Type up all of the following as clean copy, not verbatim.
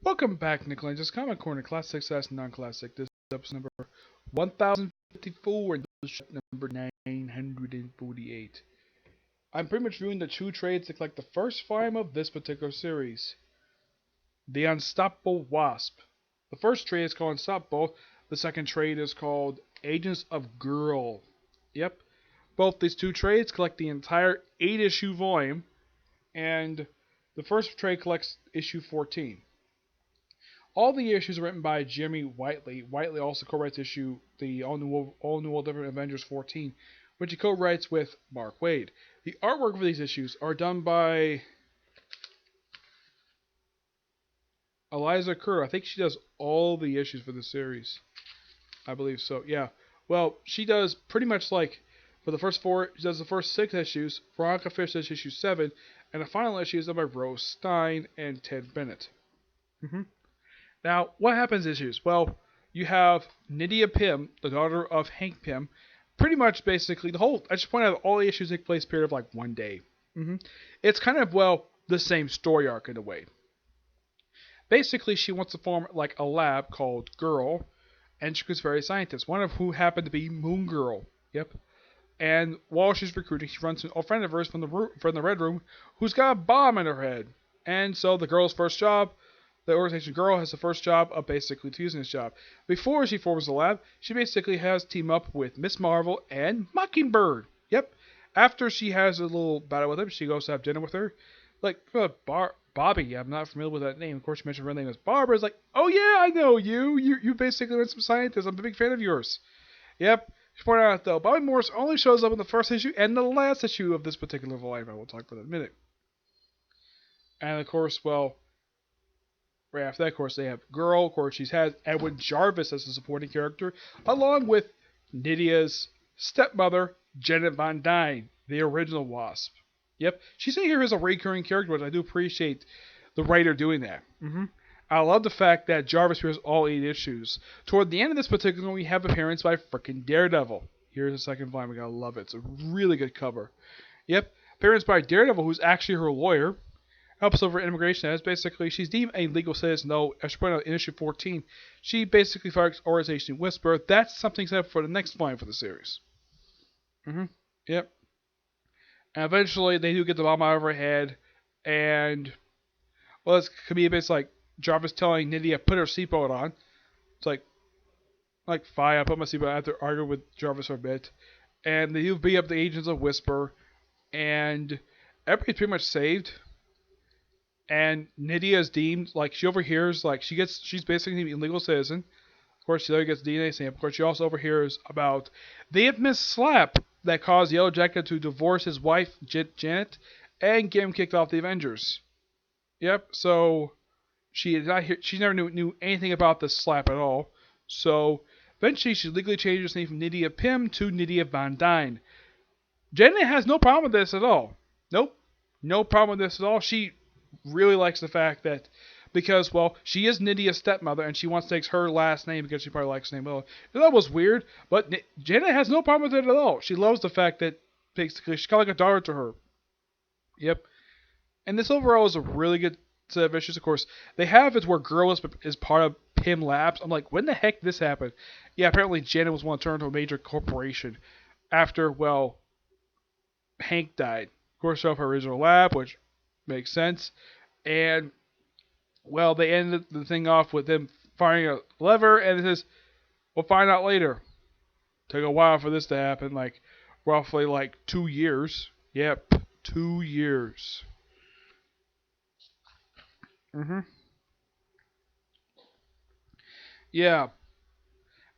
Welcome back, Nick Lenz. Comic Corner, classic slash non-classic. This is episode number 1054 and number 948. I'm pretty much viewing the two trades that like the first volume of this particular series. The Unstoppable Wasp. The first trade is called Unstoppable. The second trade is called Agents of G.I.R.L. Yep. Both these two trades collect the entire 8-issue volume, and the first trade collects issue 14. All the issues are written by Jeremy Whiteley. Whiteley also co-writes the All New World Different Avengers 14, which he co-writes with Mark Waid. The artwork for these issues are done by Eliza Kerr. I think she does all the issues for the series. I believe so. Yeah. Well, she does pretty much like for the first four. She does the first 6 issues. Veronica Fish does issue 7, and the final issue is done by Rose Stein and Ted Bennett. Now, what happens issues? Well, you have Nydia Pym, the daughter of Hank Pym. Pretty much, basically, I just point out all the issues take place period of like one day. It's kind of, the same story arc in a way. Basically, she wants to form like a lab called G.I.R.L, and she recruits various scientists, one of who happened to be Moon Girl. Yep. And while she's recruiting, she runs into a friend of hers from the Red Room who's got a bomb in her head. And so the girl's first job, the organization G.I.R.L has the first job of basically using this job. Before she forms the lab, she basically has team up with Miss Marvel and Mockingbird. Yep. After she has a little battle with him, she goes to have dinner with her. Like, Bobby, I'm not familiar with that name. Of course, she mentioned her name as Barbara. It's like, oh yeah, I know you. You basically were some scientist. I'm a big fan of yours. Yep. She pointed out, though, Bobby Morse only shows up in the first issue and the last issue of this particular volume. I will talk about that in a minute. And, of course, right after that, of course, they have G.I.R.L. Of course, she has Edwin Jarvis as a supporting character, along with Nydia's stepmother, Janet Van Dyne, the original Wasp. Yep, she's in here as a recurring character, but I do appreciate the writer doing that. I love the fact that Jarvis appears all 8 issues. Toward the end of this particular one, we have appearance by frickin' Daredevil. Here's the second volume. I gotta love it. It's a really good cover. Yep, appearance by Daredevil, who's actually her lawyer. Helps over immigration as basically she's deemed a legal citizen, though as she pointed out in issue 14, she basically fights Organization Whisper. That's something set up for the next volume for the series. Yep. And eventually they do get the bomb out of her head, and it could be a bit like Jarvis telling Nydia put her seatbelt on. It's like fine, I put my seatbelt on after arguing with Jarvis for a bit, and they do beat up the agents of Whisper, and everybody's pretty much saved. And Nydia is deemed, like, she overhears, like, she's basically an illegal citizen. Of course, she later gets DNA sample. Of course, she also overhears about the infamous slap that caused Yellow Jacket to divorce his wife, Janet, and get him kicked off the Avengers. Yep, so she never knew anything about this slap at all. So, eventually, she legally changes her name from Nydia Pym to Nydia Van Dyne. Janet has no problem with this at all. Nope, no problem with this at all. She really likes the fact that because, she is Nydia's stepmother and she wants to take her last name because she probably likes the name. Well, that was weird, but Janet has no problem with it at all. She loves the fact that basically she's kind of like a daughter to her. Yep. And this overall is a really good set of issues. Of course, they have it where G.I.R.L is part of Pym Labs. I'm like, when the heck did this happen? Yeah, apparently Janet was one to turn to a major corporation after, Hank died. Of course, of her original lab, which makes sense. And, they ended the thing off with them firing a lever, and it says, we'll find out later. Took a while for this to happen, roughly 2 years. Yep, 2 years. Yeah.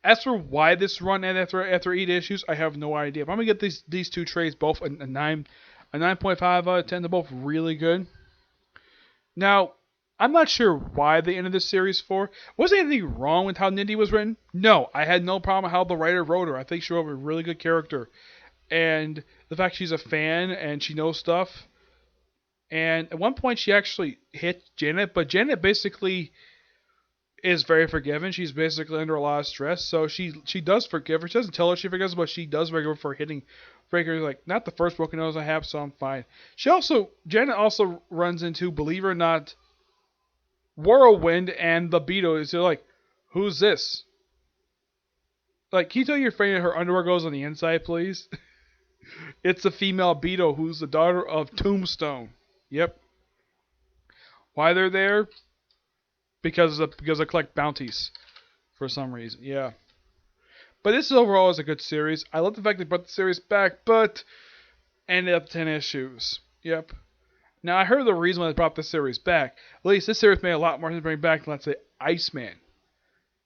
As for why this run ended after 8 issues, I have no idea. But I'm going to get these two trades both a 9.5 out of 10. They're both really good. Now, I'm not sure why they ended this series for. Was there anything wrong with how Nydia was written? No, I had no problem with how the writer wrote her. I think she wrote a really good character. And the fact she's a fan and she knows stuff. And at one point she actually hit Janet, but Janet basically is very forgiving. She's basically under a lot of stress, so she does forgive her. She doesn't tell her she forgives her, but she does forgive her for hitting her. Like, not the first broken nose I have, so I'm fine. Janet also runs into, believe it or not, Whirlwind and the Beetle. They're like, who's this? Like, can you tell your friend that her underwear goes on the inside, please? It's a female Beetle who's the daughter of Tombstone. Yep. Why they're there? Because they collect bounties for some reason. Yeah. But this overall is a good series. I love the fact they brought the series back, but ended up 10 issues. Yep. Now I heard the reason why they brought the series back. At least this series made a lot more sense to bring back, let's say, Iceman.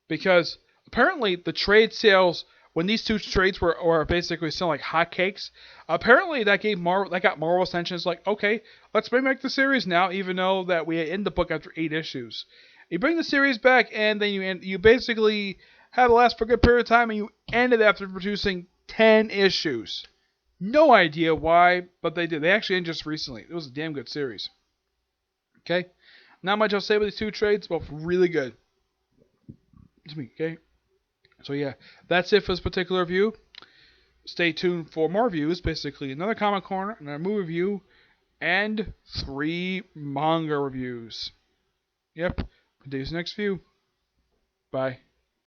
Because apparently the trade sales, when these two trades were basically selling like hotcakes, apparently that got Marvel's attention. It's like, okay, let's bring back the series now, even though that we end the book after 8 issues. You bring the series back, and then you basically have it last for a good period of time, and you end it after producing 10 issues. No idea why, but they did. They actually ended just recently. It was a damn good series. Okay? Not much I'll say about these two trades, both really good. Okay? So yeah, that's it for this particular review. Stay tuned for more reviews. Basically, another comic corner, another movie review, and 3 manga reviews. Yep. Today's next view. Bye.